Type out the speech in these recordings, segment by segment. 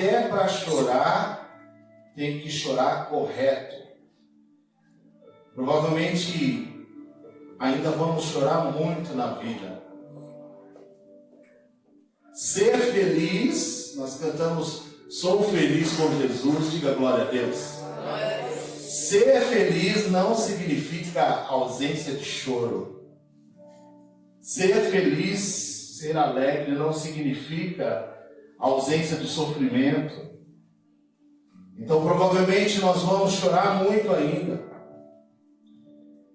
até para chorar, tem que chorar correto. Provavelmente ainda vamos chorar muito na vida. Ser feliz, nós cantamos Sou Feliz com Jesus, diga glória a Deus. Ser feliz não significa ausência de choro. Ser feliz, ser alegre não significa ausência de sofrimento. Então provavelmente nós vamos chorar muito ainda.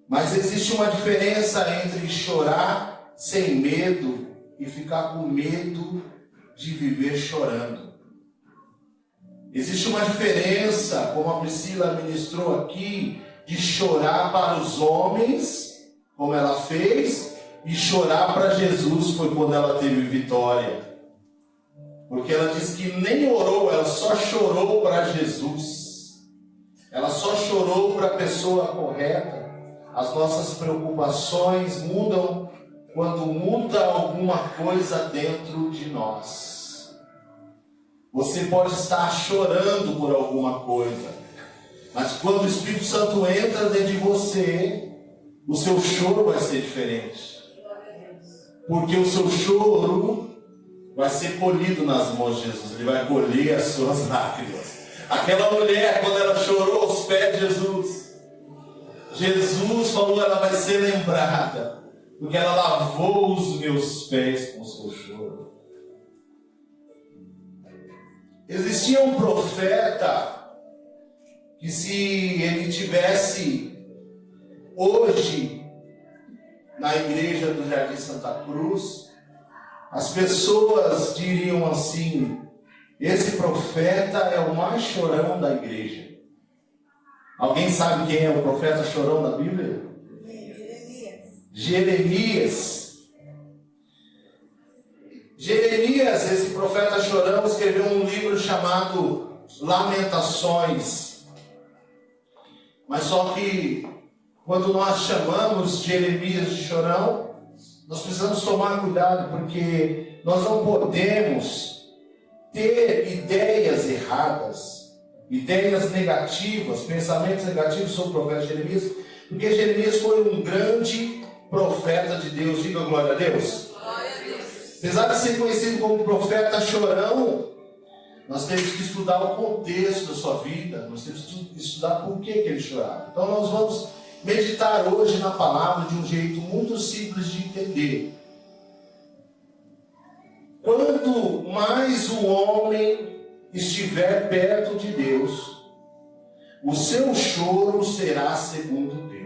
Mas existe uma diferença entre chorar sem medo e ficar com medo de viver chorando. Existe uma diferença, como a Priscila ministrou aqui, de chorar para os homens, como ela fez, e chorar para Jesus foi quando ela teve vitória. Porque ela diz que nem orou, ela só chorou para Jesus. Ela só chorou para a pessoa correta. As nossas preocupações mudam quando muda alguma coisa dentro de nós. Você pode estar chorando por alguma coisa, mas quando o Espírito Santo entra dentro de você, o seu choro vai ser diferente. Porque o seu choro vai ser colhido nas mãos de Jesus. Ele vai colher as suas lágrimas. Aquela mulher, quando ela chorou aos pés de Jesus, Jesus falou, ela vai ser lembrada, porque ela lavou os meus pés com o seu choro. Existia um profeta que, se ele tivesse hoje na igreja do Jardim Santa Cruz, as pessoas diriam assim: esse profeta é o mais chorão da igreja. Alguém sabe quem é o profeta chorão da Bíblia? Jeremias. Jeremias, esse profeta chorão, escreveu um livro chamado Lamentações. Mas só que quando nós chamamos Jeremias de chorão, nós precisamos tomar cuidado, porque nós não podemos ter ideias erradas, ideias negativas, pensamentos negativos sobre o profeta Jeremias, porque Jeremias foi um grande profeta de Deus. Diga glória a Deus. Apesar de ser conhecido como profeta chorão, nós temos que estudar o contexto da sua vida, nós temos que estudar por que ele chorava. Então nós vamos meditar hoje na palavra de um jeito muito simples de entender. Quanto mais o homem estiver perto de Deus, o seu choro será segundo Deus.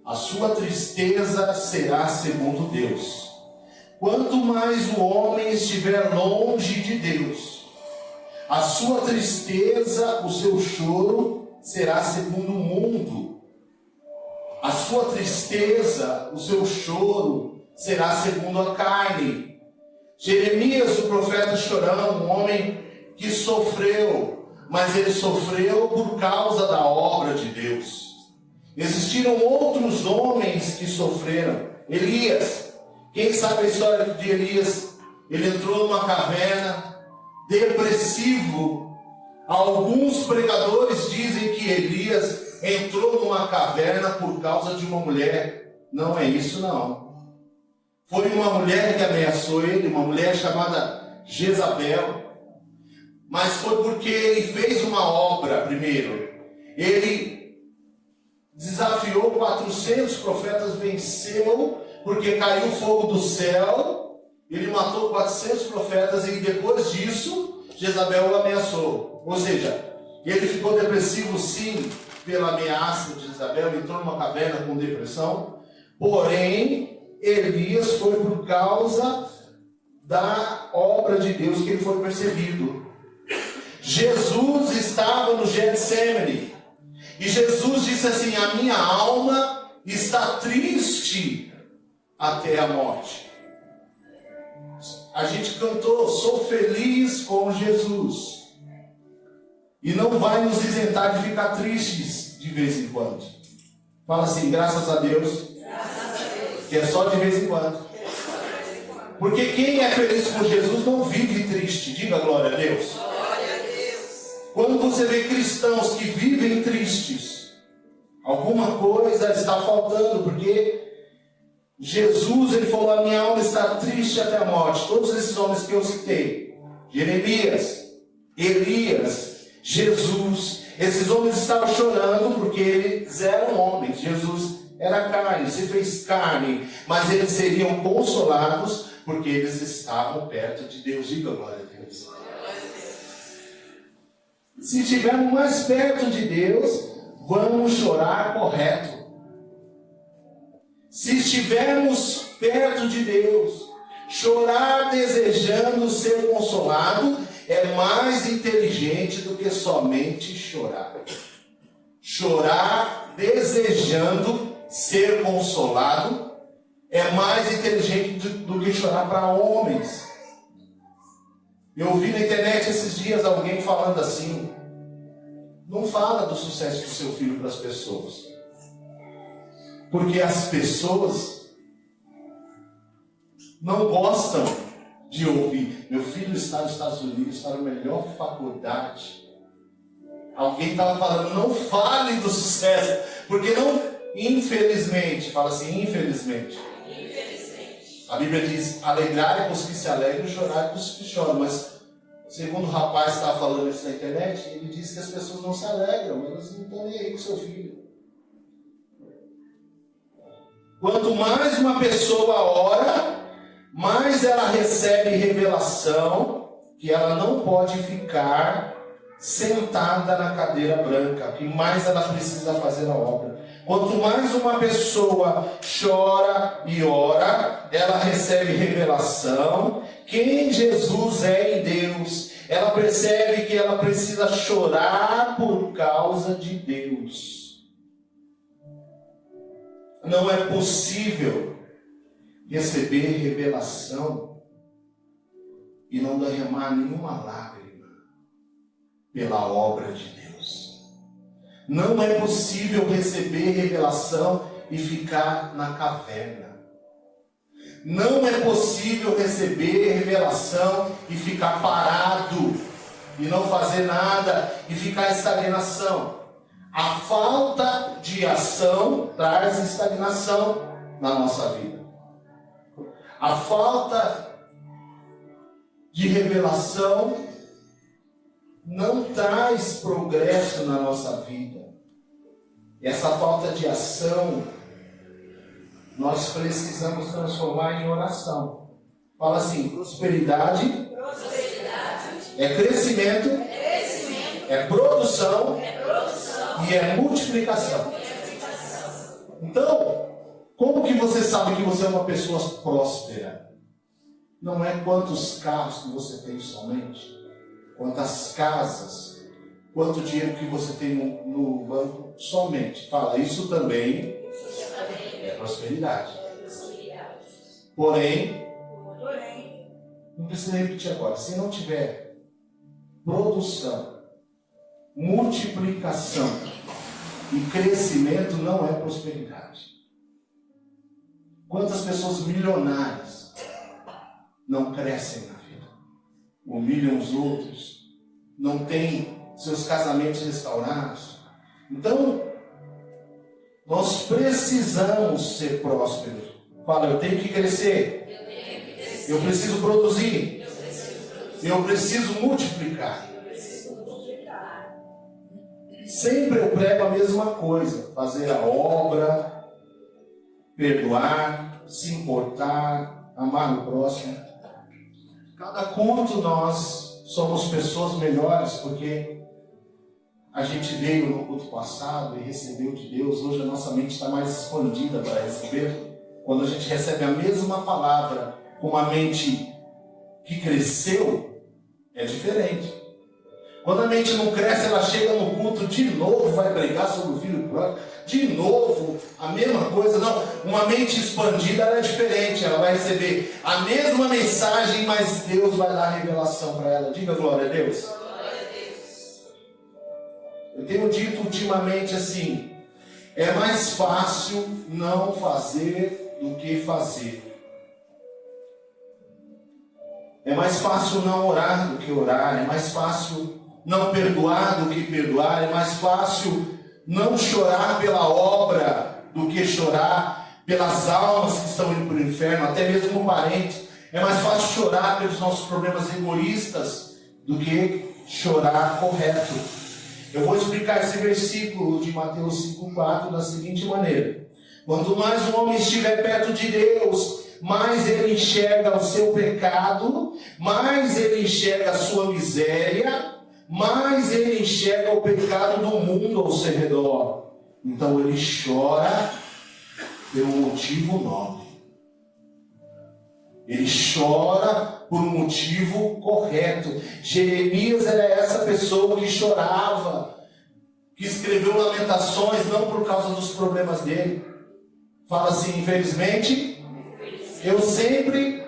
A sua tristeza será segundo Deus. Quanto mais o homem estiver longe de Deus, a sua tristeza, o seu choro será segundo o mundo. A sua tristeza, o seu choro será segundo a carne. Jeremias, o profeta chorão, um homem que sofreu, mas ele sofreu por causa da obra de Deus. Existiram outros homens que sofreram. Elias, quem sabe a história de Elias? Ele entrou numa caverna, depressivo. Alguns pregadores dizem que Elias entrou numa caverna por causa de uma mulher. Não é isso, não. Foi uma mulher que ameaçou ele, uma mulher chamada Jezabel. Mas foi porque ele fez uma obra primeiro. Ele desafiou 400 profetas, venceu, porque caiu fogo do céu. Ele matou 400 profetas e depois disso, Jezabel o ameaçou. Ou seja, ele ficou depressivo sim, pela ameaça de Jezabel, entrou numa caverna com depressão. Porém, Elias foi por causa da obra de Deus que ele foi perseguido. Jesus estava no Getsemane e Jesus disse assim: a minha alma está triste até a morte. A gente cantou, sou feliz com Jesus, e não vai nos isentar de ficar tristes de vez em quando. Fala assim, graças a Deus, que é só de vez em quando. Porque quem é feliz com Jesus não vive triste. Diga glória a Deus. Glória a Deus. Quando você vê cristãos que vivem tristes, alguma coisa está faltando, porque Jesus, ele falou, a minha alma está triste até a morte. Todos esses homens que eu citei, Jeremias, Elias, Jesus, esses homens estavam chorando porque eles eram homens. Jesus era carne, se fez carne, mas eles seriam consolados porque eles estavam perto de Deus. Diga glória a Deus. Se estivermos mais perto de Deus, vamos chorar correto. Se estivermos perto de Deus, chorar desejando ser consolado é mais inteligente do que somente chorar. Chorar desejando ser consolado é mais inteligente do que chorar para homens. Eu vi na internet esses dias alguém falando assim: não fala do sucesso do seu filho para as pessoas, porque as pessoas não gostam de ouvir. Meu filho está nos Estados Unidos, está na melhor faculdade. Alguém estava falando, não fale do sucesso, porque não, infelizmente, fala assim, infelizmente. A Bíblia diz, alegrai com os que se alegram e chorai com os que choram. Mas, segundo o rapaz que estava falando isso na internet, ele disse que as pessoas não se alegram, elas não estão nem aí com o seu filho. Quanto mais uma pessoa ora, mais ela recebe revelação que ela não pode ficar sentada na cadeira branca, que mais ela precisa fazer a obra. Quanto mais uma pessoa chora e ora, ela recebe revelação quem Jesus é em Deus. Ela percebe que ela precisa chorar por causa de Deus. Não é possível receber revelação e não derramar nenhuma lágrima pela obra de Deus. Não é possível receber revelação e ficar na caverna. Não é possível receber revelação e ficar parado e não fazer nada e ficar em estagnação. A falta de ação traz estagnação na nossa vida. A falta de revelação não traz progresso na nossa vida. Essa falta de ação, nós precisamos transformar em oração. Fala assim, prosperidade é crescimento, é produção e é multiplicação. Então, como que você sabe que você é uma pessoa próspera? Não é quantos carros que você tem somente, quantas casas, quanto dinheiro que você tem no banco somente. Fala, isso também é prosperidade. Porém, não precisa repetir agora, se não tiver produção, multiplicação e crescimento, não é prosperidade. Quantas pessoas milionárias não crescem na vida, humilham os outros, não têm seus casamentos restaurados? Então, nós precisamos ser prósperos. Fala, eu tenho que crescer, eu preciso produzir, eu preciso multiplicar. Sempre eu prego a mesma coisa: fazer a obra, perdoar, se importar, amar o próximo. Cada culto nós somos pessoas melhores, porque a gente veio no culto passado e recebeu de Deus. Hoje a nossa mente está mais expandida para receber. Quando a gente recebe a mesma palavra com uma mente que cresceu, é diferente. Quando a mente não cresce, ela chega no culto, de novo vai pregar sobre o filho pródigo, de novo a mesma coisa. Não, uma mente expandida ela é diferente, ela vai receber a mesma mensagem, mas Deus vai dar revelação para ela. Diga glória a Deus. Eu tenho dito ultimamente assim: é mais fácil não fazer do que fazer. É mais fácil não orar do que orar, é mais fácil não perdoar do que perdoar, é mais fácil não chorar pela obra do que chorar pelas almas que estão indo para o inferno, até mesmo um parente. É mais fácil chorar pelos nossos problemas egoístas do que chorar correto. Eu vou explicar esse versículo de Mateus 5,4 da seguinte maneira: quanto mais um homem estiver perto de Deus, mais ele enxerga o seu pecado, mais ele enxerga a sua miséria, mais ele enxerga o pecado do mundo ao seu redor. Então ele chora por um motivo nobre. Ele chora por um motivo correto. Jeremias era essa pessoa que chorava, que escreveu Lamentações não por causa dos problemas dele. Fala assim: infelizmente, eu sempre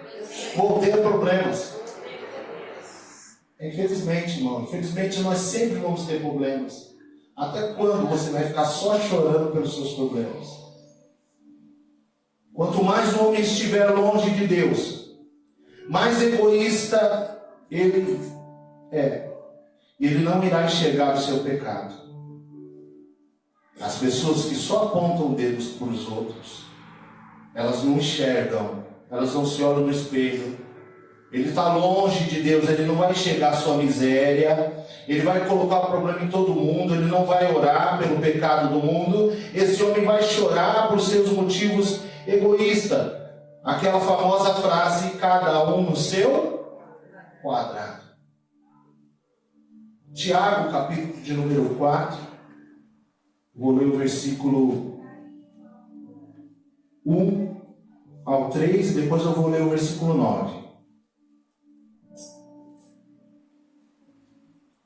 vou ter problemas. Infelizmente, irmão, infelizmente nós sempre vamos ter problemas. Até quando você vai ficar só chorando pelos seus problemas? Quanto mais o homem estiver longe de Deus, mais egoísta ele é. Ele não irá enxergar o seu pecado. As pessoas que só apontam dedos para os outros, elas não enxergam, elas não se olham no espelho. Ele está longe de Deus, ele não vai enxergar a sua miséria, ele vai colocar o problema em todo mundo, ele não vai orar pelo pecado do mundo. Esse homem vai chorar por seus motivos egoístas. Aquela famosa frase: cada um no seu quadrado. Tiago, capítulo de número 4, vou ler o versículo 1 ao 3, depois eu vou ler o versículo 9.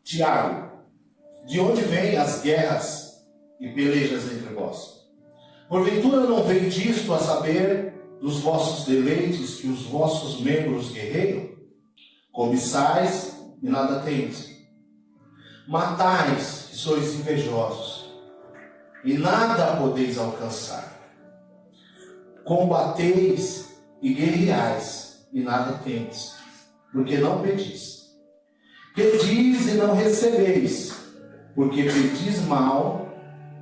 Tiago: de onde vêm as guerras e pelejas entre vós? Porventura não vem disto, a saber, dos vossos deleites que os vossos membros guerreiam? Cobiçais e nada tendes. Matais e sois invejosos, e nada podeis alcançar. Combateis e guerreais, e nada tendes, porque não pedis. Pedis e não recebeis, porque pedis mal,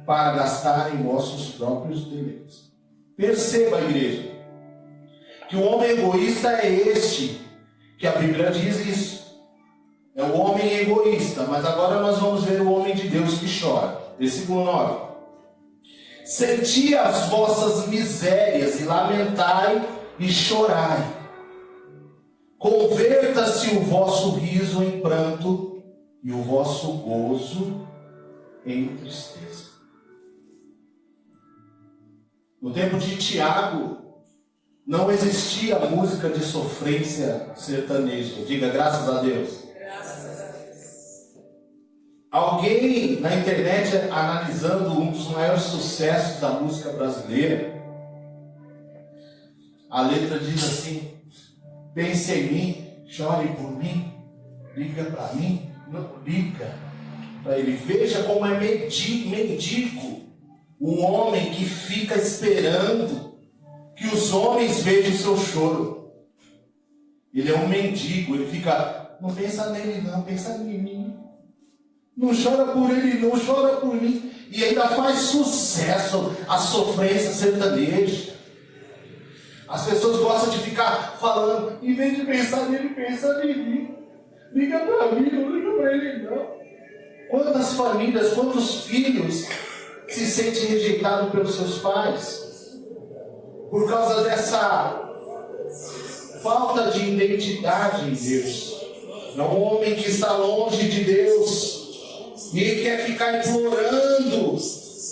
para gastar em vossos próprios deleites. Perceba, igreja, que o homem egoísta é este, que a Bíblia diz isso. É o homem egoísta. Mas agora nós vamos ver o homem de Deus que chora. Versículo 9: senti as vossas misérias e lamentai e chorai. Converta-se o vosso riso em pranto e o vosso gozo em tristeza. No tempo de Tiago, não existia música de sofrência sertaneja. Diga graças a Deus. Alguém na internet analisando um dos maiores sucessos da música brasileira, a letra diz assim: pense em mim, chore por mim, liga para mim, não liga para ele. Veja como é mendigo um homem que fica esperando que os homens vejam o seu choro. Ele é um mendigo, ele fica: não pensa nele não, pensa em mim. Não chora por ele não, chora por mim. E ainda faz sucesso a sofrência sertaneja. As pessoas gostam de ficar falando, em vez de pensar nele, pensa em mim. Liga para mim, não liga para ele não. Quantas famílias, quantos filhos se sentem rejeitados pelos seus pais por causa dessa falta de identidade em Deus? É um homem que está longe de Deus e ele quer ficar implorando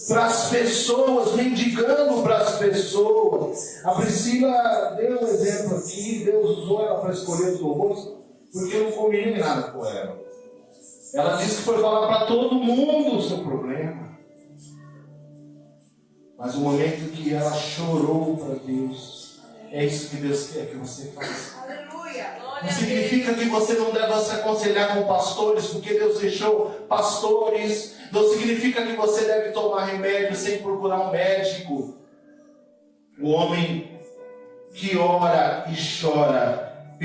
para as pessoas, mendigando para as pessoas. A Priscila deu um exemplo aqui. Deus usou ela para escolher os louvores, porque eu não combinei nada com ela. Ela disse que foi falar para todo mundo o seu problema. Mas o momento que ela chorou para Deus, é isso que Deus quer que você faça. Não significa que você não deve se aconselhar com pastores, porque Deus deixou pastores. Não significa que você deve tomar remédio sem procurar um médico. O homem que ora e chora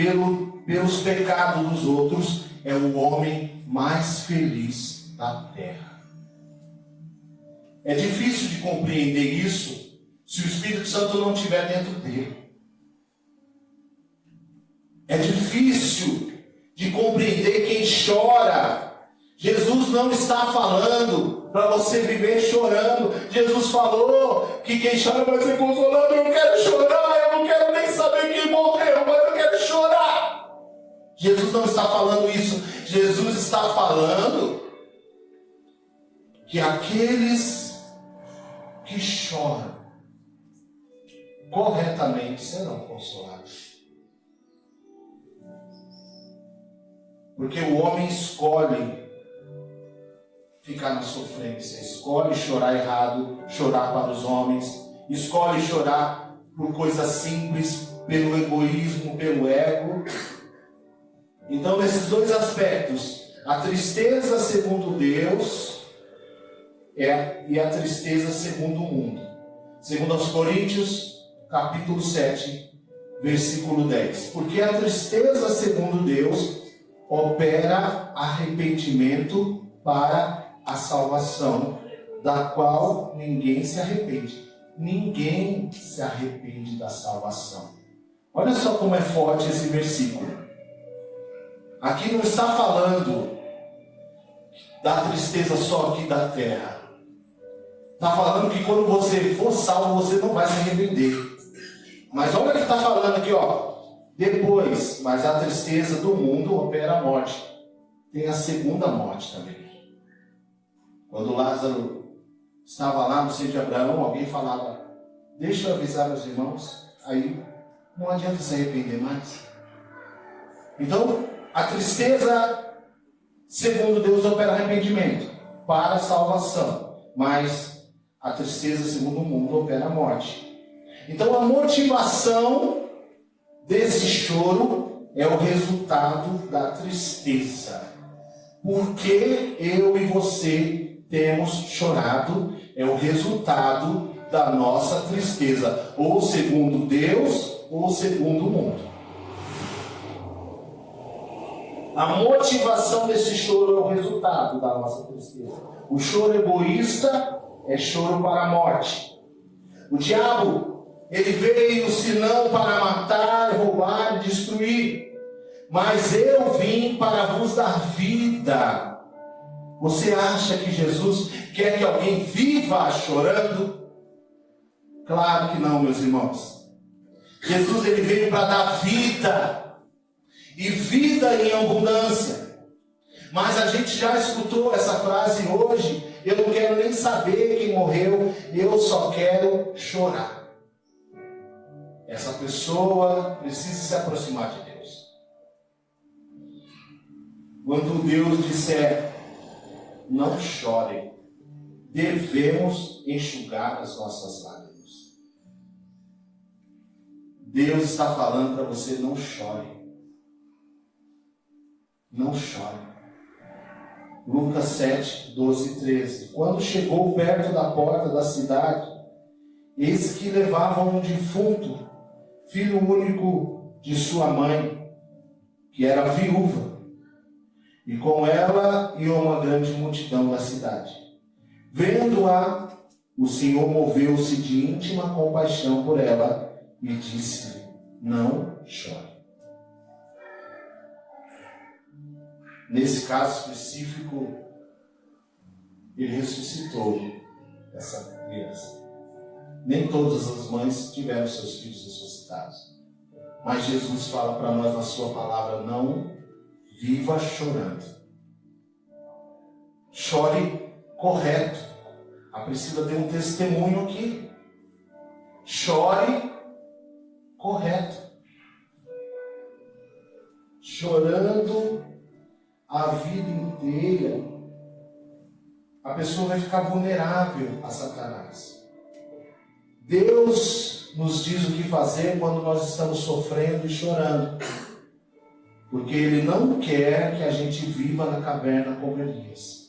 pelos pecados dos outros, é o homem mais feliz da terra. É difícil de compreender isso se o Espírito Santo não estiver dentro dele. É difícil de compreender quem chora. Jesus não está falando para você viver chorando. Jesus falou que quem chora vai ser consolado. Eu quero chorar, eu não quero nem saber quem morreu, mas eu quero chorar. Jesus não está falando isso. Jesus está falando que aqueles que choram corretamente serão consolados. Porque o homem escolhe ficar na sofrência, escolhe chorar errado, chorar para os homens, escolhe chorar por coisas simples, pelo egoísmo, pelo ego. Então, nesses dois aspectos, a tristeza segundo Deus e a tristeza segundo o mundo. Segundo aos Coríntios, capítulo 7, versículo 10. Porque a tristeza segundo Deus opera arrependimento para a salvação, da qual ninguém se arrepende. Ninguém se arrepende da salvação. Olha só como é forte esse versículo. Aqui não está falando da tristeza só aqui da terra. Está falando que quando você for salvo, você não vai se arrepender. Mas olha o que está falando aqui, ó. Depois, mas a tristeza do mundo opera a morte. Tem a segunda morte também. Quando Lázaro estava lá no seio de Abraão, alguém falava, deixa eu avisar meus irmãos. Aí não adianta se arrepender mais. Então, a tristeza, segundo Deus, opera arrependimento para a salvação. Mas a tristeza, segundo o mundo, opera a morte. Então, a motivação desse choro é o resultado da tristeza. Porque eu e você temos chorado, é o resultado da nossa tristeza, ou segundo Deus, ou segundo o mundo. A motivação desse choro é o resultado da nossa tristeza. O choro egoísta é choro para a morte. O diabo, ele veio senão para matar, roubar e destruir. Mas eu vim para vos dar vida. Você acha que Jesus quer que alguém viva chorando? Claro que não, meus irmãos. Jesus, ele veio para dar vida. E vida em abundância. Mas a gente já escutou essa frase hoje. Eu não quero nem saber quem morreu. Eu só quero chorar. Essa pessoa precisa se aproximar de Deus. Quando Deus disser, não chorem, devemos enxugar as nossas lágrimas. Deus está falando para você, não chore. Não chore. Lucas 7, 12 e 13. Quando chegou perto da porta da cidade, eis que levavam um defunto, filho único de sua mãe, que era viúva, e com ela ia uma grande multidão da cidade. Vendo-a, o Senhor moveu-se de íntima compaixão por ela e disse-lhe, não chore. Nesse caso específico, ele ressuscitou essa criança. Nem todas as mães tiveram seus filhos ressuscitados. Mas Jesus fala para nós na sua palavra, não viva chorando. Chore correto. A Priscila deu um testemunho aqui. Chore correto. Chorando a vida inteira, a pessoa vai ficar vulnerável a Satanás. Deus nos diz o que fazer quando nós estamos sofrendo e chorando. Porque Ele não quer que a gente viva na caverna como Elias.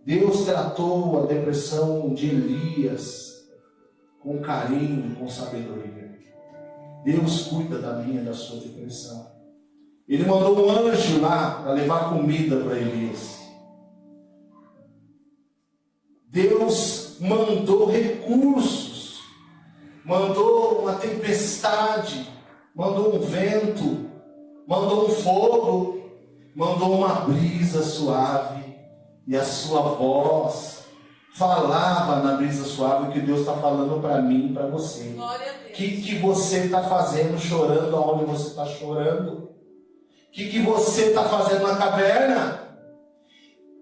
Deus tratou a depressão de Elias com carinho, com sabedoria. Deus cuida da minha e da sua depressão. Ele mandou um anjo lá para levar comida para Elias. Deus mandou recursos, mandou uma tempestade, mandou um vento, mandou um fogo, mandou uma brisa suave, e a sua voz falava na brisa suave o que Deus está falando para mim e para você. O que você está fazendo chorando aonde você está chorando? O que você está fazendo na caverna?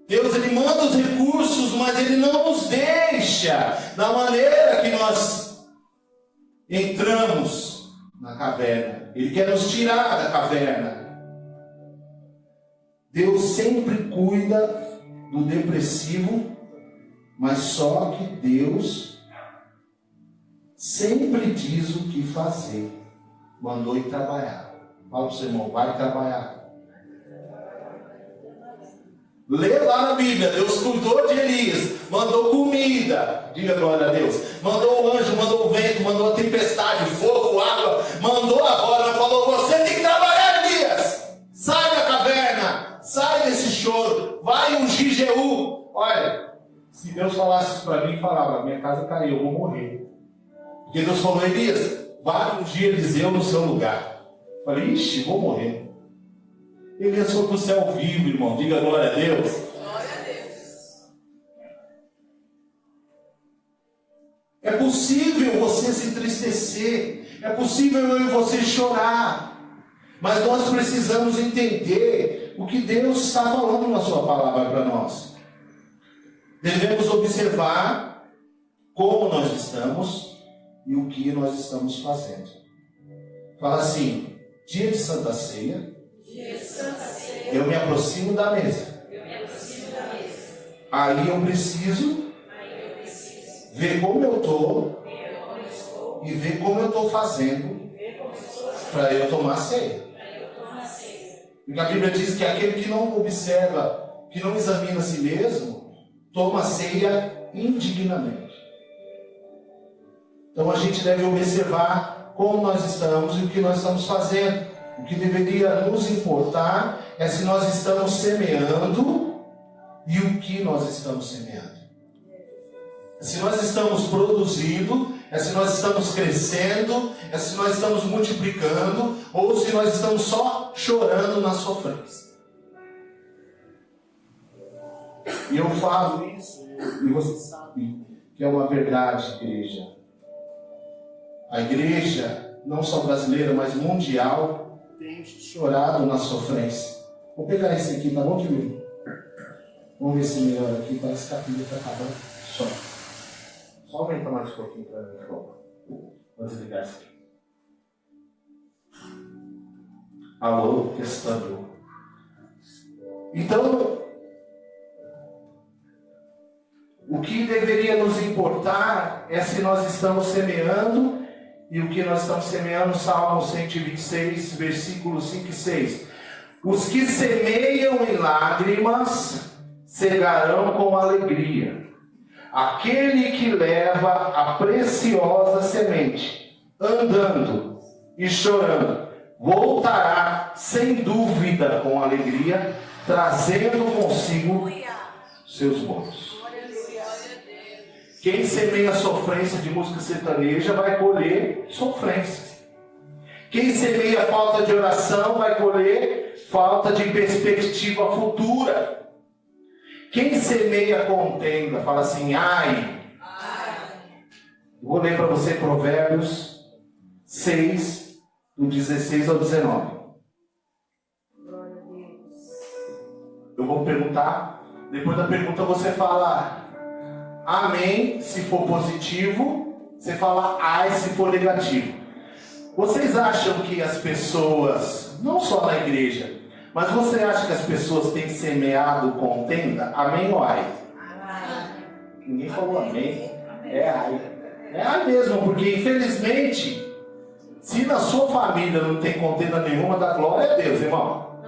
Deus, Ele manda os recursos, mas Ele não nos deixa da maneira que nós entramos na caverna. Ele quer nos tirar da caverna. Deus sempre cuida do depressivo, mas só que Deus sempre diz o que fazer. Mandou ir trabalhar. Fala para o seu irmão, vai trabalhar. Lê lá na Bíblia, Deus cuidou de Elias, mandou comida, diga glória a Deus, mandou o anjo, mandou o vento, mandou a tempestade, fogo, água, mandou a roda, falou, você tem que trabalhar, Elias, sai da caverna, sai desse choro, vai ungir Jeú. Olha, se Deus falasse isso para mim, falava, minha casa caiu, eu vou morrer, porque Deus falou, Elias, vai ungir Eliseu no seu lugar. Eu falei, ixi, vou morrer. Elias foi para o céu vivo, irmão. Diga glória a Deus. Glória a Deus. É possível você se entristecer. É possível eu e você chorar. Mas nós precisamos entender o que Deus está falando na sua palavra para nós. Devemos observar como nós estamos e o que nós estamos fazendo. Fala assim, dia de Santa Ceia, eu me aproximo da mesa. Aí eu preciso ver como eu estou e ver como eu estou fazendo para eu tomar ceia. Porque a Bíblia diz que aquele que não observa, que não examina a si mesmo, toma ceia indignamente. Então a gente deve observar como nós estamos e o que nós estamos fazendo. O que deveria nos importar é se nós estamos semeando e o que nós estamos semeando. Se nós estamos produzindo, é se nós estamos crescendo, é se nós estamos multiplicando, ou se nós estamos só chorando na sofrência. E eu falo isso, e você sabe que é uma verdade, igreja. A igreja, não só brasileira, mas mundial, tem chorado na sofrência. Vou pegar esse aqui, tá bom, querido? Vamos ver se melhor aqui, parece que a pilha está acabando. Só aumenta mais um pouquinho para mim, por favor. Vou desligar isso aqui. Alô, testando. Então, o que deveria nos importar é se nós estamos semeando. E o que nós estamos semeando, Salmo 126, versículos 5 e 6. Os que semeiam em lágrimas, cegarão com alegria. Aquele que leva a preciosa semente, andando e chorando, voltará sem dúvida com alegria, trazendo consigo seus bons. Quem semeia sofrência de música sertaneja vai colher sofrência. Quem semeia falta de oração vai colher falta de perspectiva futura. Quem semeia contenda, fala assim, ai. Vou ler para você Provérbios 6, do 16 ao 19. Eu vou perguntar, depois da pergunta você fala amém se for positivo, você fala ai se for negativo. Vocês acham que as pessoas, não só na igreja, mas você acha que as pessoas têm semeado contenda? Amém ou ai? Ninguém falou amém. É ai. É ai mesmo, porque infelizmente, se na sua família não tem contenda nenhuma, dá glória a Deus, irmão.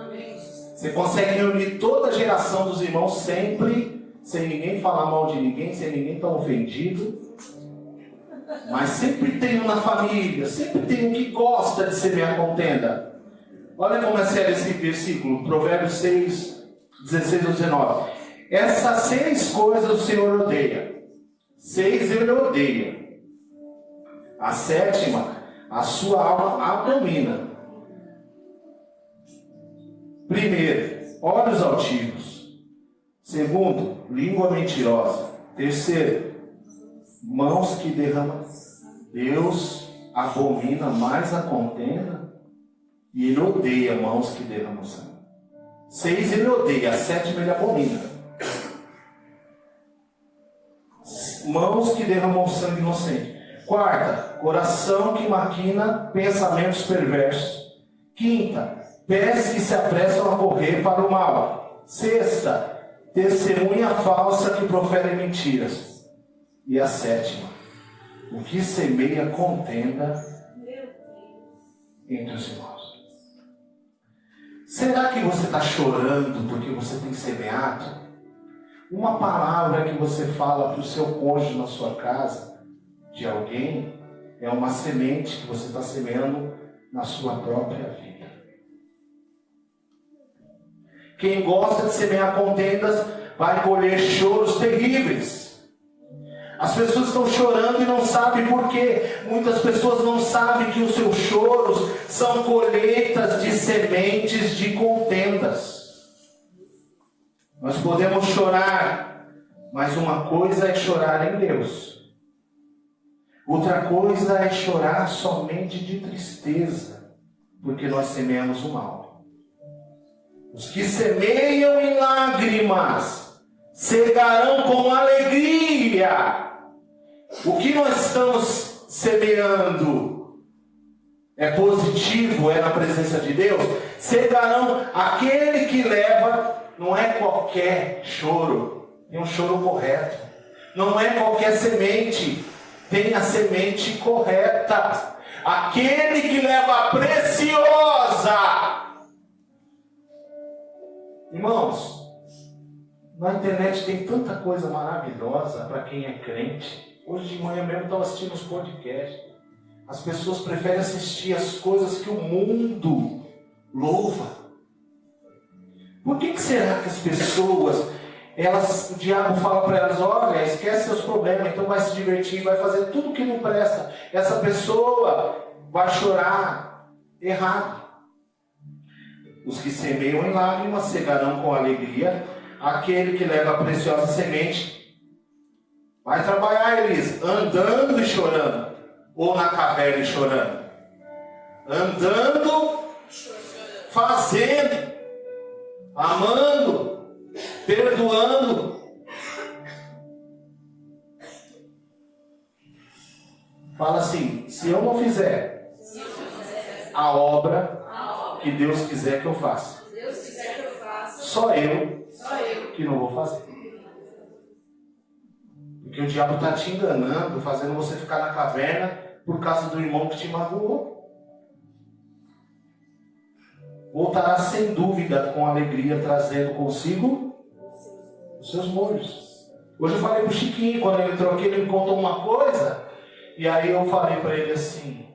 Você consegue reunir toda a geração dos irmãos sempre, sem ninguém falar mal de ninguém, sem ninguém estar ofendido. Mas sempre tem um na família, sempre tem um que gosta de semear contenda. Olha como é sério esse versículo, Provérbios 6, 16 a 19. Essas 6 coisas o Senhor odeia. 6 ele odeia. A 7ª, a sua alma abomina. Primeiro, olhos altivos. Segundo, língua mentirosa. Terceiro, mãos que derramam. Deus abomina mais a contenda e ele odeia mãos que derramam sangue. 6 ele odeia, a 7ª ele abomina. Mãos que derramam sangue inocente. 4ª, coração que maquina pensamentos perversos. 5ª, pés que se apressam a correr para o mal. 6ª, testemunha falsa que profere mentiras. E a 7ª, o que semeia contenda entre os irmãos. Será que você está chorando porque você tem semeado? Uma palavra que você fala para o seu cônjuge na sua casa, de alguém, é uma semente que você está semeando na sua própria vida. Quem gosta de semear contendas vai colher choros terríveis. As pessoas estão chorando e não sabem por quê. Muitas pessoas não sabem que os seus choros são colheitas de sementes de contendas. Nós podemos chorar, mas uma coisa é chorar em Deus. Outra coisa é chorar somente de tristeza, porque nós semeamos o mal. Os que semeiam em lágrimas cegarão com alegria. O que nós estamos semeando é positivo, é na presença de Deus. Cegarão aquele que leva, não é qualquer choro, tem um choro correto. Não é qualquer semente, tem a semente correta. Aquele que leva a preciosa. Irmãos, na internet tem tanta coisa maravilhosa para quem é crente. Hoje de manhã mesmo eu estava assistindo os podcasts. As pessoas preferem assistir as coisas que o mundo louva. Por que será que as pessoas, o diabo fala para elas, olha, esquece seus problemas, então vai se divertir, vai fazer tudo que não presta. Essa pessoa vai chorar errado. Os que semeiam em lágrimas cegarão com alegria. Aquele que leva a preciosa semente vai trabalhar, Elisa, andando e chorando, ou na caverna e chorando? Andando, fazendo, amando, perdoando. Fala assim, se eu não fizer a obra que Deus quiser que eu faça, só eu que não vou fazer. Porque o diabo está te enganando, fazendo você ficar na caverna por causa do irmão que te magoou. Voltará sem dúvida, com alegria, trazendo consigo os seus molhos. Hoje eu falei para o Chiquinho, quando ele entrou aqui, ele me contou uma coisa, e aí eu falei para ele assim,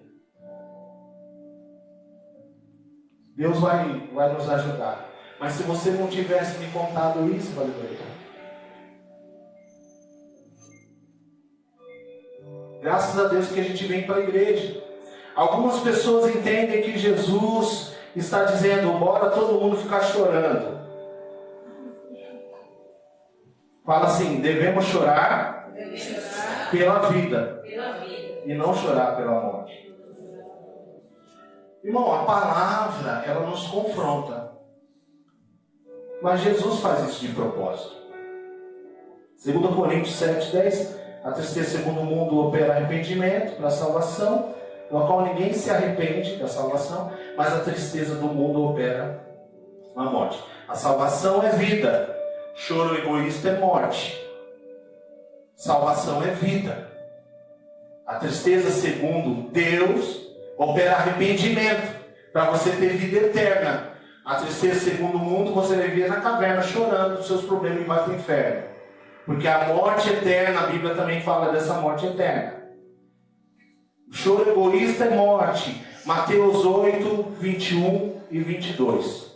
Deus vai nos ajudar. Mas se você não tivesse me contado isso, valeu para ele. Graças a Deus que a gente vem para a igreja. Algumas pessoas entendem que Jesus está dizendo, bora todo mundo ficar chorando. Fala assim, devemos chorar pela vida e não chorar pela morte. Irmão, a palavra, ela nos confronta. Mas Jesus faz isso de propósito. 2 Coríntios 7:10, a tristeza segundo o mundo opera arrependimento para a salvação, no qual ninguém se arrepende da salvação, mas a tristeza do mundo opera a morte. A salvação é vida, choro egoísta é morte. Salvação é vida. A tristeza segundo Deus opera arrependimento, para você ter vida eterna. A tristeza segundo o mundo, você vai viver na caverna chorando dos seus problemas e vai para o inferno. Porque a morte eterna, a Bíblia também fala dessa morte eterna. O choro egoísta é morte. Mateus 8, 21 e 22.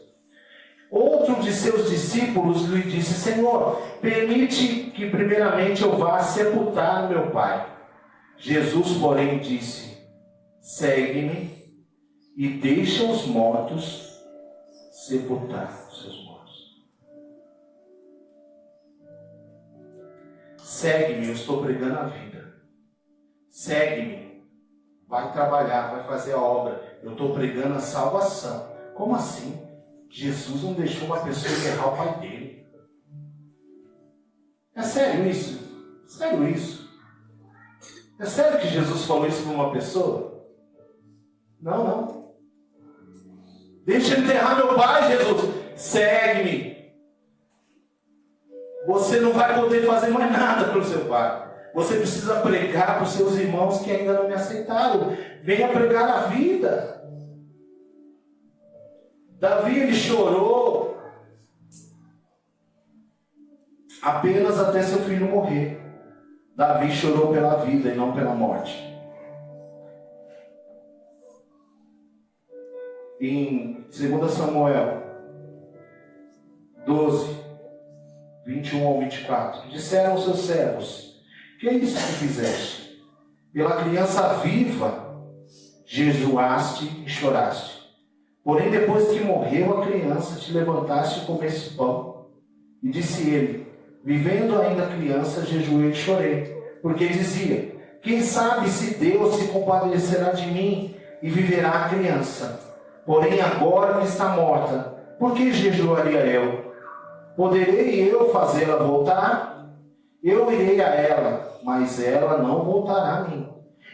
Outro de seus discípulos lhe disse: Senhor, permite que primeiramente eu vá sepultar meu pai. Jesus, porém, disse: segue-me e deixa os mortos sepultar os seus mortos. Segue-me, eu estou pregando a vida. Segue-me, vai trabalhar, vai fazer a obra. Eu estou pregando a salvação. Como assim? Jesus não deixou uma pessoa enterrar o pai dele. É sério isso? Sério isso? É sério que Jesus falou isso para uma pessoa? Não, não. Deixa eu enterrar meu pai, Jesus. Segue-me. Você não vai poder fazer mais nada para o seu pai. Você precisa pregar para os seus irmãos que ainda não me aceitaram. Venha pregar a vida. Davi, ele chorou apenas até seu filho morrer. Davi chorou pela vida e não pela morte. Em 2 Samuel 12, 21 ao 24, disseram aos seus servos: que é isso que fizeste? Pela criança viva jejuaste e choraste. Porém, depois que morreu a criança, te levantaste e comeste pão. E disse ele: vivendo ainda a criança, jejuei e chorei. Porque dizia: quem sabe se Deus se compadecerá de mim e viverá a criança. Porém, agora que está morta, por que jejuaria eu? Poderei eu fazê-la voltar? Eu irei a ela, mas ela não voltará a mim.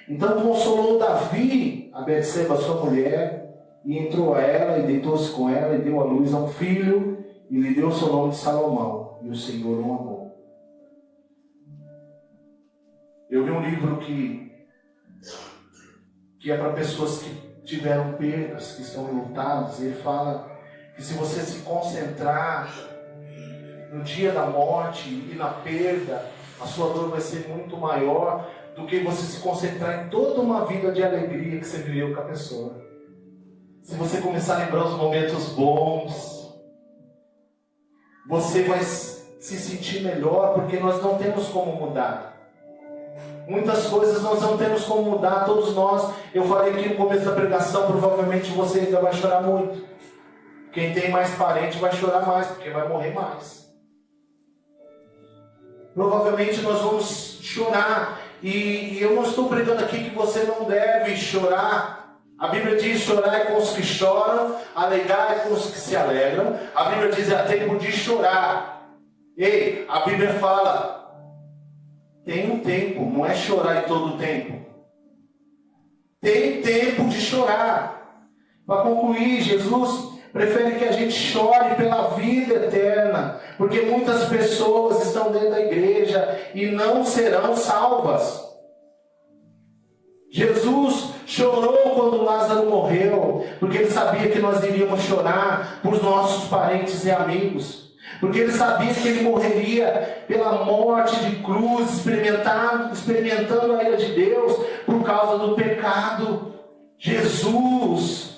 Então consolou Davi a Betseba, sua mulher, e entrou a ela, e deitou-se com ela, e deu à luz a um filho, e lhe deu o seu nome de Salomão, e o Senhor o amou. Eu li um livro que é para pessoas que tiveram perdas, que estão enlutadas, e ele fala que se você se concentrar no dia da morte e na perda, a sua dor vai ser muito maior do que você se concentrar em toda uma vida de alegria que você viveu com a pessoa. Se você começar a lembrar os momentos bons, você vai se sentir melhor, porque nós não temos como mudar. Muitas coisas nós não temos como mudar, todos nós. Eu falei aqui no começo da pregação, provavelmente você ainda vai chorar muito. Quem tem mais parente vai chorar mais, porque vai morrer mais. Provavelmente nós vamos chorar. E eu não estou pregando aqui que você não deve chorar. A Bíblia diz: chorar com os que choram, alegrar com os que se alegram. A Bíblia diz: é tempo de chorar. Ei, a Bíblia fala: tem um tempo, não é chorar em todo o tempo. Tem tempo de chorar. Para concluir, Jesus prefere que a gente chore pela vida eterna, porque muitas pessoas estão dentro da igreja e não serão salvas. Jesus chorou quando Lázaro morreu, porque ele sabia que nós iríamos chorar por nossos parentes e amigos. Porque ele sabia que ele morreria pela morte de cruz, experimentando a ira de Deus por causa do pecado. Jesus.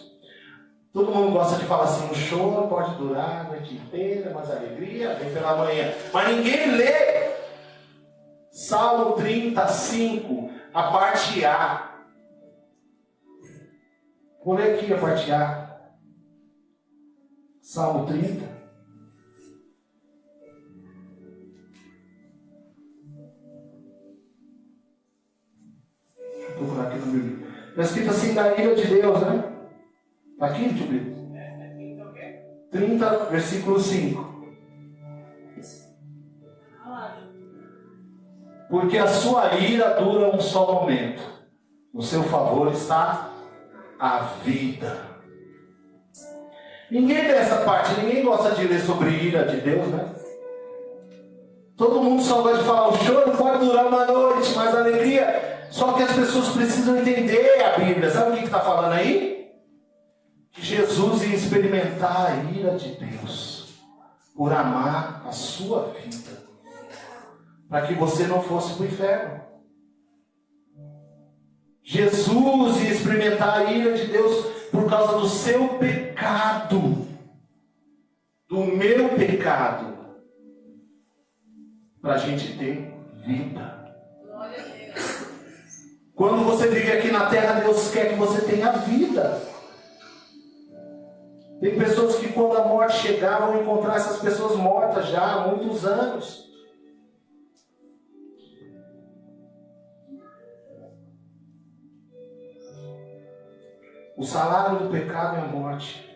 Todo mundo gosta de falar assim: o choro pode durar a noite inteira, mas a alegria vem pela manhã. Mas ninguém lê Salmo 35, a parte A. Vou ler aqui a parte A. Salmo 30. Vou procurar aqui no Bíblia. Está escrito assim: da ira de Deus, né? Está aqui, tio Brito? 30, versículo 5. Porque a sua ira dura um só momento. No seu favor está a vida. Ninguém lê essa parte, ninguém gosta de ler sobre ira de Deus, né? Todo mundo só gosta de falar: o choro pode durar uma noite, mas a alegria. Só que as pessoas precisam entender a Bíblia. Sabe o que está falando aí? Que Jesus ia experimentar a ira de Deus por amar a sua vida, para que você não fosse para o inferno. Jesus ia experimentar a ira de Deus por causa do seu pecado, do meu pecado, para a gente ter vida. Glória a Deus. Quando você vive aqui na terra, Deus quer que você tenha vida. Tem pessoas que quando a morte chegar, vão encontrar essas pessoas mortas já há muitos anos. O salário do pecado é a morte.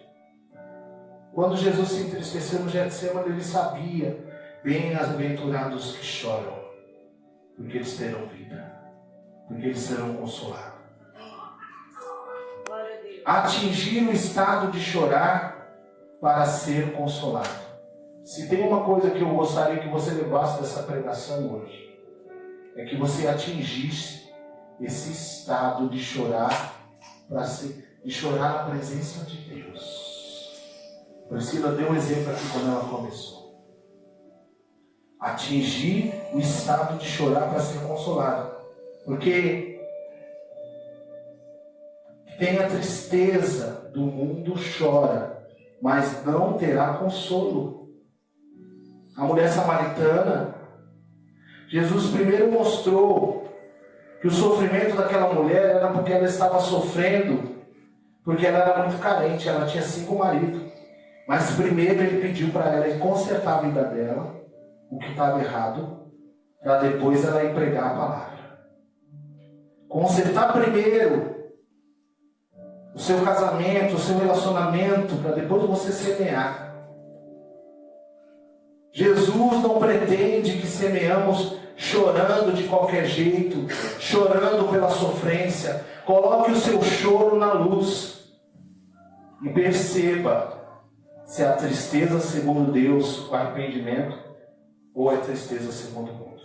Quando Jesus se entristeceu no Getsemane, ele sabia: bem-aventurados que choram, porque eles terão vida, porque eles serão consolados. Atingir o estado de chorar para ser consolado. Se tem uma coisa que eu gostaria que você levasse dessa pregação hoje, é que você atingisse esse estado de chorar de chorar na presença de Deus. Priscila deu um exemplo aqui quando ela começou. Atingir o estado de chorar para ser consolado. Porque tem a tristeza do mundo chora, mas não terá consolo. A mulher samaritana, Jesus primeiro mostrou que o sofrimento daquela mulher era porque ela estava sofrendo, porque ela era muito carente, ela tinha 5 maridos. Mas primeiro ele pediu para ela consertar a vida dela, o que estava errado, para depois ela empregar a palavra. Consertar primeiro o seu casamento, o seu relacionamento, para depois você semear. Jesus não pretende que semeamos chorando de qualquer jeito, chorando pela sofrência. Coloque o seu choro na luz e perceba se é a tristeza segundo Deus, o arrependimento, ou é tristeza segundo o mundo.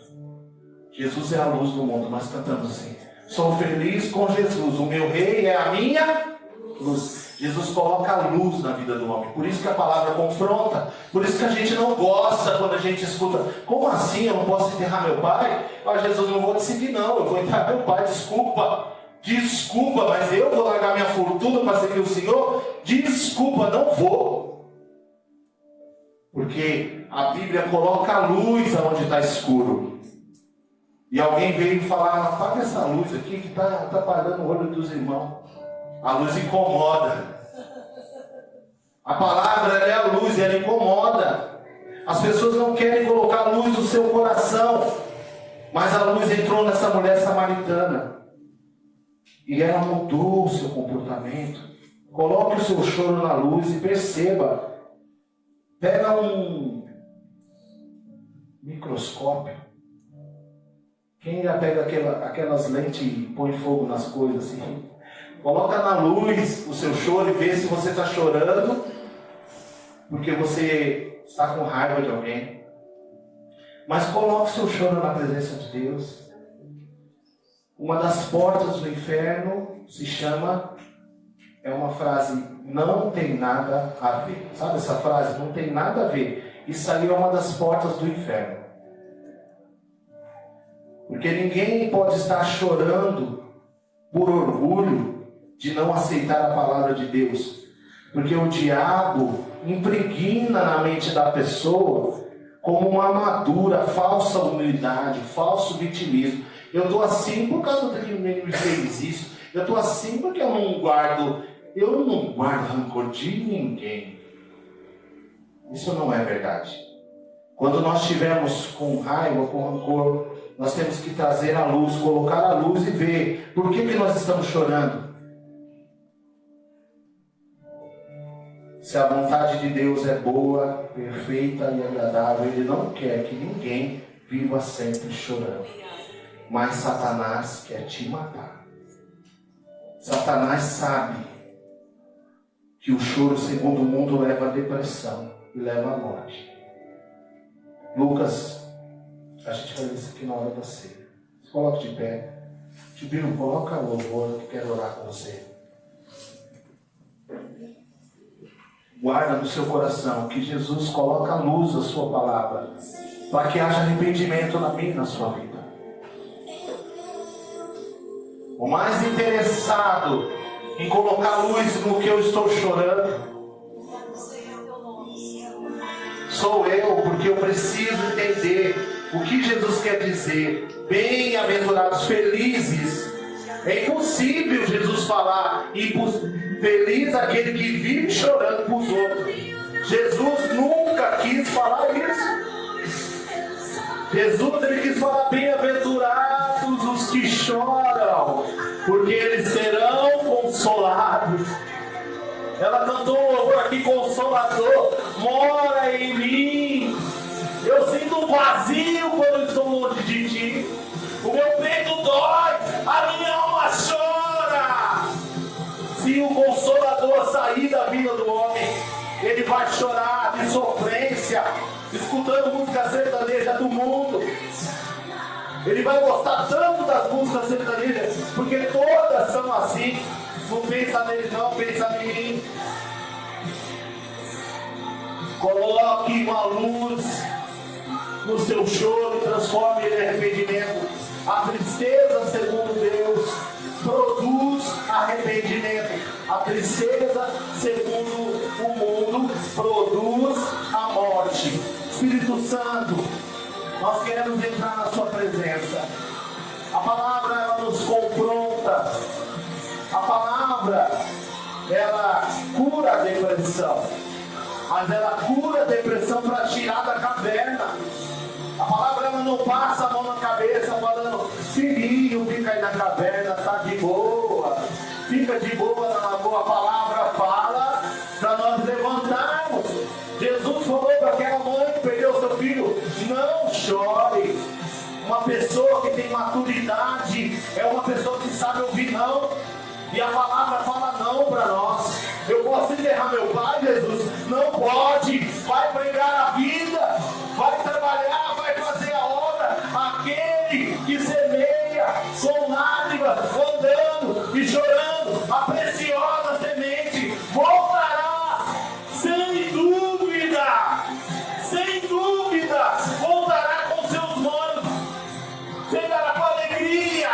Jesus é a luz do mundo. Nós cantamos assim: sou feliz com Jesus, o meu rei é a minha luz. Jesus coloca a luz na vida do homem. Por isso que a palavra confronta. Por isso que a gente não gosta quando a gente escuta: como assim eu não posso enterrar meu pai? Ah, Jesus, não vou te seguir não, eu vou enterrar meu pai, desculpa, mas eu vou largar minha fortuna para seguir o Senhor? Desculpa, não vou. Porque a Bíblia coloca a luz aonde está escuro. E alguém veio falar: apaga essa luz aqui que está apagando o olho dos irmãos. A luz incomoda. A palavra ela é a luz, ela incomoda. As pessoas não querem colocar a luz no seu coração. Mas a luz entrou nessa mulher samaritana. E ela mudou o seu comportamento. Coloque o seu choro na luz e perceba. Pega um microscópio. Quem já pega aquelas lentes e põe fogo nas coisas assim? Coloca na luz o seu choro e vê se você está chorando porque você está com raiva de alguém. Mas coloque o seu choro na presença de Deus. Uma das portas do inferno se chama, é uma frase: não tem nada a ver. Sabe essa frase? Não tem nada a ver. Isso aí é uma das portas do inferno. Porque ninguém pode estar chorando por orgulho de não aceitar a palavra de Deus. Porque o diabo impregna na mente da pessoa como uma armadura, falsa humildade, falso vitimismo. Eu estou assim por causa do que me fez isso. Eu estou assim porque eu não guardo rancor de ninguém. Isso não é verdade. Quando nós estivermos com raiva, com rancor, nós temos que trazer a luz, colocar a luz e ver por que nós estamos chorando. Se a vontade de Deus é boa, perfeita e agradável, Ele não quer que ninguém viva sempre chorando. Mas Satanás quer te matar. Satanás sabe que o choro segundo o mundo leva à depressão e leva à morte. Lucas, a gente vai ver isso aqui na hora da ceia. Se coloque de pé. Tibio, coloca o louvor que quero orar com você. Guarda no seu coração que Jesus coloca a luz da sua palavra, para que haja arrependimento na minha e na sua vida. o mais interessado em colocar luz no que eu estou chorando, sou eu, porque eu preciso entender o que Jesus quer dizer. Bem-aventurados, felizes. É impossível Jesus falar feliz aquele que vive chorando por os outros. Jesus nunca quis falar isso. Jesus ele quis falar: bem-aventurados os que choram, porque eles serão consolados. Ela cantou um louvor aqui: Consolador, mora em mim. Eu sinto um vazio quando estou longe de ti. O meu peito dói, a minha alma chora. Se o Consolador sair da vida do homem, ele vai chorar de sofrência, escutando música sertaneja do mundo. Ele vai gostar tanto das músicas sertanejas, porque todas são assim. Não pensa nele não, pensa em mim. Coloque uma luz no seu choro e transforme ele em arrependimento. A tristeza, segundo Deus, produz arrependimento. A tristeza, segundo o mundo, produz a morte. Espírito Santo, nós queremos entrar na sua presença. A palavra, ela nos confronta. A palavra, ela cura a depressão. Mas ela cura a depressão para tirar da caverna. A palavra, ela não passa a mão na cabeça falando: filhinho, fica aí na caverna, tá de boa. Fica de boa na lagoa. A palavra fala para nós levantarmos. Jesus falou para aquela mãe que perdeu seu filho: não chore. Uma pessoa que tem maturidade é uma pessoa que sabe ouvir não. E a palavra fala não para nós. Eu posso enterrar meu pai, Jesus? Não pode. Vai pregar a vida, vai trabalhar, vai fazer a obra. Aquele que semeia com lágrimas, andando e chorando, a preciosa semente voltará, sem dúvida, voltará com seus molhos, chegará com alegria.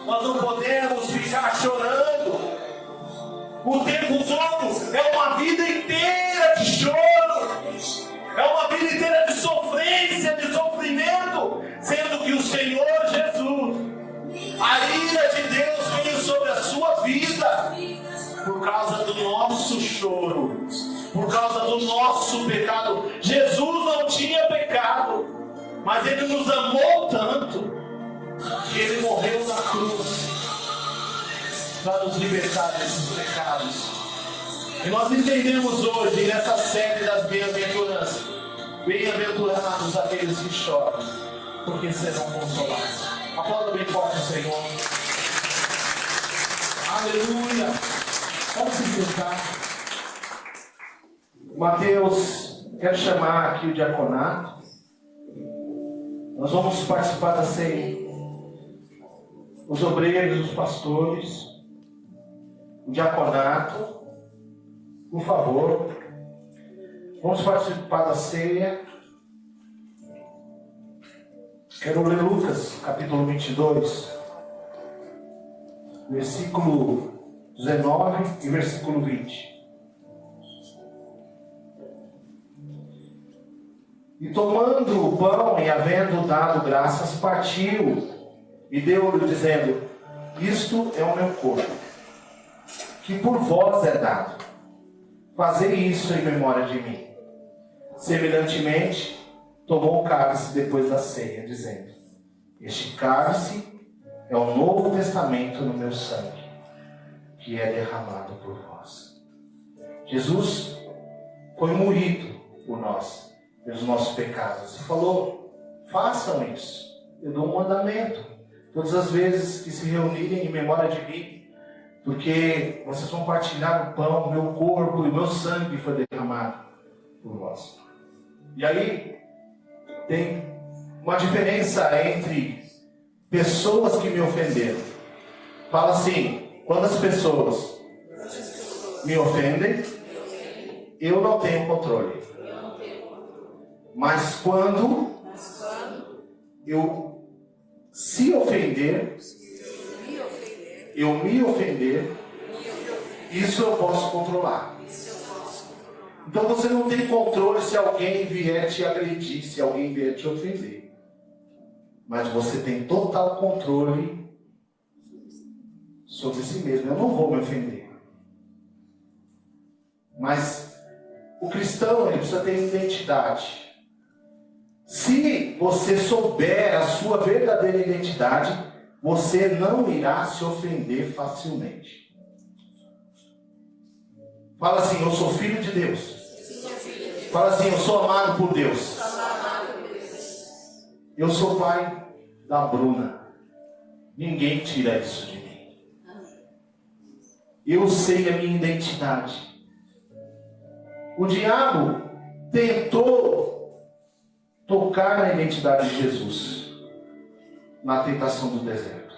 Nós não podemos ficar chorando o tempo todo. É uma vida inteira de choro, é uma vida inteira de sofrência, de sofrimento, sendo que o Senhor Jesus, a ira de Deus veio sobre a sua vida por causa do nosso choro, por causa do nosso pecado. Jesus não tinha pecado, mas Ele nos amou tanto que Ele morreu na cruz para nos libertar desses pecados. E nós entendemos hoje, nessa série das bem-aventuranças: bem-aventurados aqueles que choram, porque serão consolados. Aplauda bem forte o Senhor. Aleluia. Vamos se sentar. Mateus, quero chamar aqui o diaconato. Nós vamos participar da ceia. Os obreiros, os pastores, o diaconato, por favor, vamos participar da ceia. Quero ler Lucas, capítulo 22, versículo 19 e versículo 20. E tomando o pão e havendo dado graças, partiu e deu-lhe, dizendo: isto é o meu corpo, que por vós é dado. Fazei isso em memória de mim. Semelhantemente, tomou o cálice depois da ceia, dizendo: este cálice é o novo testamento no meu sangue, que é derramado por vós. Jesus foi moído por nós, pelos nossos pecados, e falou: façam isso. Eu dou um mandamento: todas as vezes que se reunirem em memória de mim, porque vocês vão partilhar o pão, o meu corpo e o meu sangue foi derramado por vós. E aí tem uma diferença entre pessoas que me ofenderam. Fala assim: quando as pessoas me ofendem, eu não tenho controle. Mas quando eu se ofender, eu me ofender, isso eu posso controlar. Então você não tem controle se alguém vier te agredir, se alguém vier te ofender. Mas você tem total controle sobre si mesmo. Eu não vou me ofender. Mas o cristão, ele precisa ter identidade. Se você souber a sua verdadeira identidade, você não irá se ofender facilmente. Fala assim, eu sou filho de Deus. Fala assim, eu sou amado por Deus. Eu sou pai da Bruna. Ninguém tira isso de mim. Eu sei a minha identidade. O diabo tentou tocar na identidade de Jesus na tentação do deserto.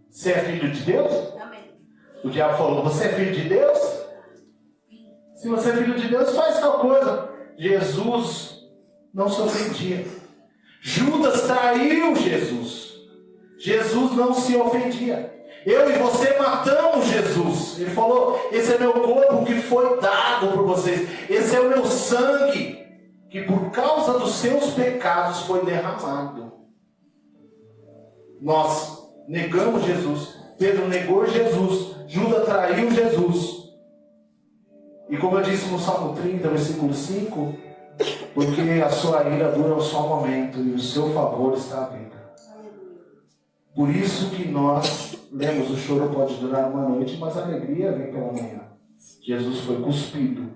Você é filho de Deus? Amém. O diabo falou, você é filho de Deus? Se você é filho de Deus, faz tal coisa. Jesus não se ofendia. Judas traiu Jesus. Jesus não se ofendia. Eu e você matamos Jesus. Ele falou, esse é meu corpo que foi dado por vocês. Esse é o meu sangue que por causa dos seus pecados foi derramado. Nós negamos Jesus. Pedro negou Jesus. Judas traiu Jesus. E como eu disse no Salmo 30, versículo 5, porque a sua ira dura só um momento e o seu favor está à vida. Por isso que nós lemos, o choro pode durar uma noite, mas a alegria vem pela manhã. Jesus foi cuspido,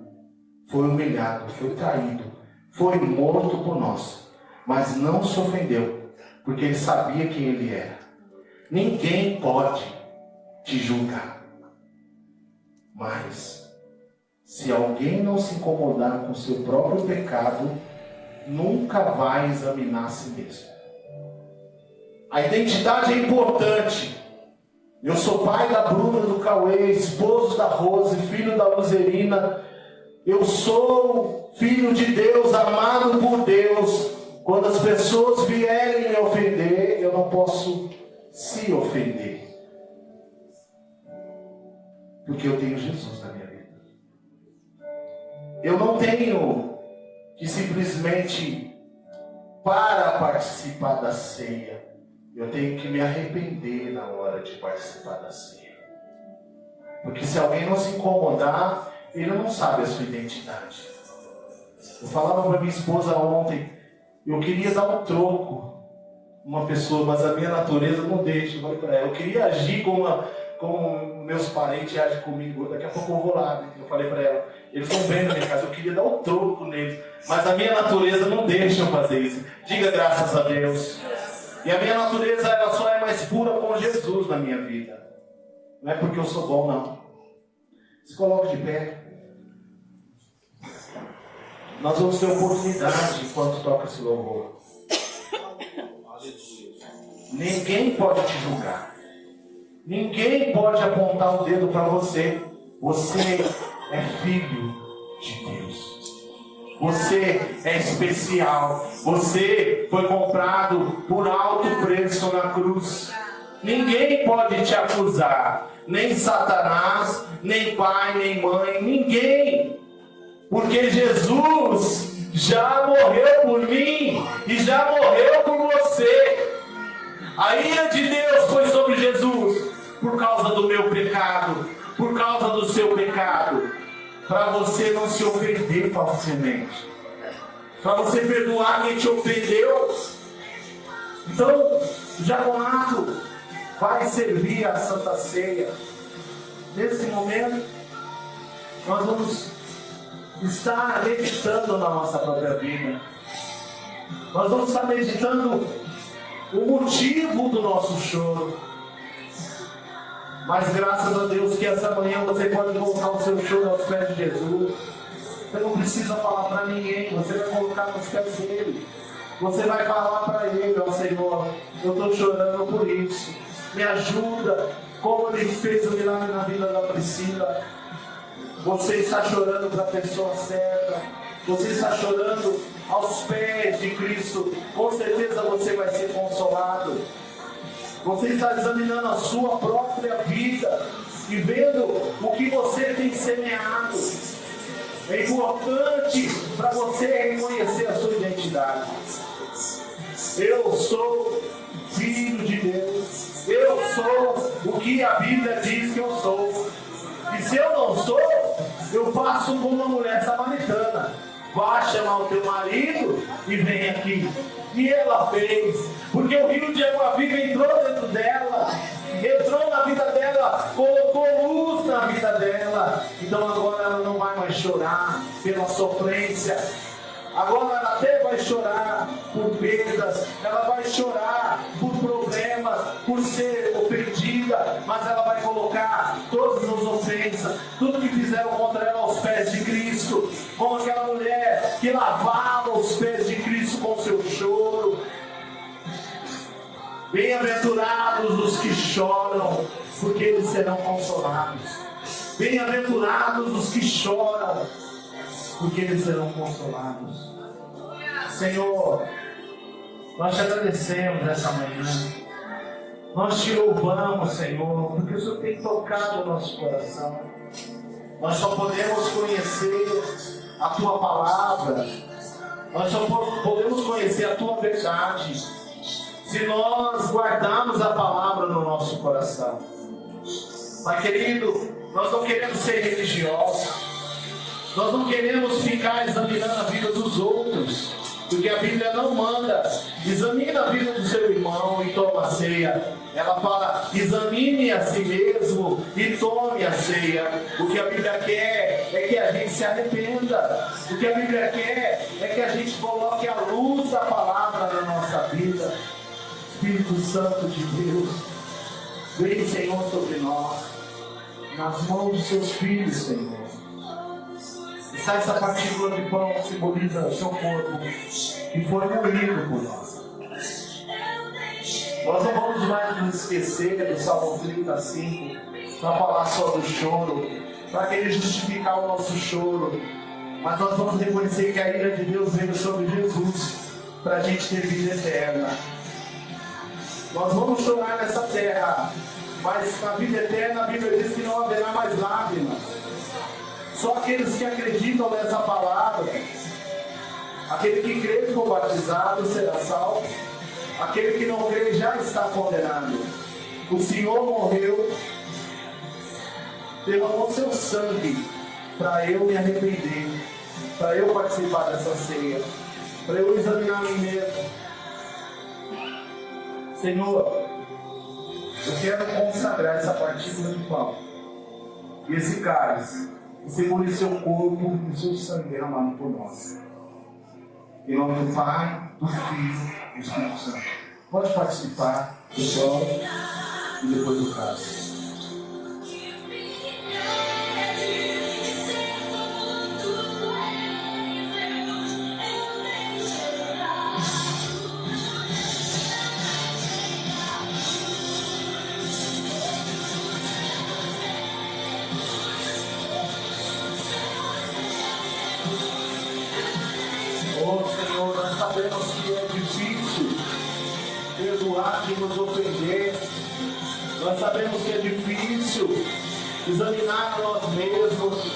foi humilhado, foi traído, foi morto por nós, mas não se ofendeu, porque ele sabia quem ele era. Ninguém pode te julgar, mas se alguém não se incomodar com o seu próprio pecado, nunca vai examinar a si mesmo. A identidade é importante. Eu sou pai da Bruna, do Cauê, esposo da Rose, filho da Luzerina. Eu sou filho de Deus, amado por Deus. Quando as pessoas vierem me ofender, eu não posso se ofender. Porque eu tenho Jesus na minha vida. Eu não tenho que simplesmente, para participar da ceia, eu tenho que me arrepender na hora de participar da ceia. Porque se alguém não se incomodar, ele não sabe a sua identidade. Eu falava para minha esposa ontem, eu queria dar um troco uma pessoa, mas a minha natureza não deixa. Eu falei para ela, eu queria agir como meus parentes agem comigo. Daqui a pouco eu vou lá. Eu falei para ela, eles vão bem na minha casa, eu queria dar um troco neles, mas a minha natureza não deixa eu fazer isso. Diga graças a Deus. E a minha natureza, ela só é mais pura com Jesus na minha vida. Não é porque eu sou bom, não. Se coloque de pé. Nós vamos ter oportunidade enquanto toca esse louvor. Ninguém pode te julgar. Ninguém pode apontar o dedo para você. Você é filho de Deus. Você é especial. Você foi comprado por alto preço na cruz. Ninguém pode te acusar. Nem Satanás, nem pai, nem mãe. Ninguém. Porque Jesus já morreu por mim e já morreu por você. A ira de Deus foi sobre Jesus por causa do meu pecado, por causa do seu pecado. Para você não se ofender facilmente, para você perdoar quem te ofendeu. Então, o diaconato vai servir a Santa Ceia. Nesse momento, nós vamos estar meditando na nossa própria vida. Nós vamos estar meditando o motivo do nosso choro. Mas graças a Deus que essa manhã você pode colocar o seu choro aos pés de Jesus. Você não precisa falar para ninguém, você vai colocar nos pés dele. Você vai falar para ele, ó Senhor, eu estou chorando por isso. Me ajuda, como ele fez o milagre na vida da Priscila. Você está chorando para a pessoa certa. Você está chorando aos pés de Cristo. Cristo, com certeza você vai ser consolado. Você está examinando a sua própria vida e vendo o que você tem semeado. É importante para você reconhecer a sua identidade. Eu sou filho de Deus. Eu sou o que a Bíblia diz que eu sou. E se eu não sou, eu faço como uma mulher samaritana. Vá chamar o teu marido e vem aqui. E ela fez, porque o rio de água viva entrou dentro dela, entrou na vida dela, colocou luz na vida dela. Então agora ela não vai mais chorar pela sofrência. Agora ela até vai chorar por perdas, ela vai chorar por problemas, por ser ofendida, mas ela vai colocar todas as ofensas, tudo que fizeram contra ela aos pés de Cristo, como aquela mulher que lavava os pés de Cristo com seu choro. Bem-aventurados os que choram, porque eles serão consolados. Bem-aventurados os que choram, porque eles serão consolados. Senhor, nós te agradecemos essa manhã. Nós te louvamos, Senhor, porque o Senhor tem tocado o nosso coração. Nós só podemos conhecer a Tua palavra. Nós só podemos conhecer a Tua verdade se nós guardarmos a palavra no nosso coração. Pai querido, nós não queremos ser religiosos. Nós não queremos ficar examinando a vida dos outros, porque a Bíblia não manda examine a vida do seu irmão e toma a ceia. Ela fala, examine a si mesmo e tome a ceia. O que a Bíblia quer é que a gente se arrependa. O que a Bíblia quer é que a gente coloque a luz da palavra na nossa vida. Espírito Santo de Deus, vem, Senhor, sobre nós, nas mãos dos seus filhos, Senhor. Está essa partícula de pão que simboliza o seu corpo, que foi moído por nós. Nós não vamos mais nos esquecer do Salmo 35, para falar só do choro, para querer justificar o nosso choro, mas nós vamos reconhecer que a ira de Deus veio sobre Jesus, para a gente ter vida eterna. Nós vamos chorar nessa terra, mas na vida eterna a Bíblia diz que não haverá mais lágrimas. Só aqueles que acreditam nessa palavra, aquele que crê e for batizado será salvo, aquele que não crê já está condenado. O Senhor morreu, derramou seu sangue para eu me arrepender, para eu participar dessa ceia, para eu examinar a mim mesmo. Senhor, eu quero consagrar essa partícula de pão e esse cálice, que simboliza seu corpo e seu sangue derramado por nós. Em nome do Pai, do Filho e do Espírito Santo. Pode participar do pão e depois do cálice. Senhor, nós sabemos que é difícil perdoar quem nos ofender. Nós sabemos que é difícil examinar a nós mesmos,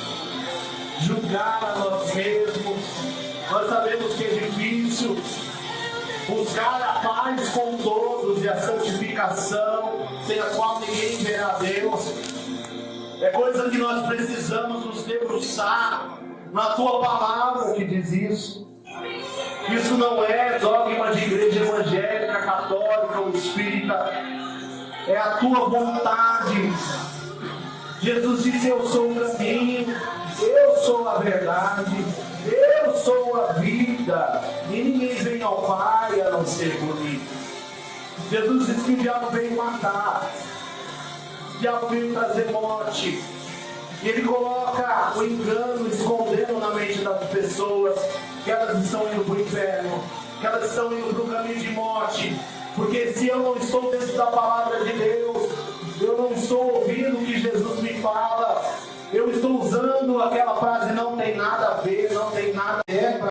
julgar a nós mesmos. Nós sabemos que é difícil buscar a paz com todos e a santificação, sem a qual ninguém verá a Deus. É coisa que nós precisamos nos debruçar na Tua palavra que diz isso. Isso não é dogma de igreja evangélica, católica ou espírita. É a Tua vontade. Jesus disse, eu sou o caminho, eu sou a verdade, eu sou a vida, e ninguém vem ao Pai a não ser por mim. Jesus disse que o diabo veio matar, o diabo veio trazer morte. E ele coloca o engano, escondendo na mente das pessoas que elas estão indo para o inferno, que elas estão indo para o caminho de morte. Porque se eu não estou dentro da palavra de Deus, eu não estou ouvindo o que Jesus me fala, eu estou usando aquela frase, não tem nada a ver, não tem nada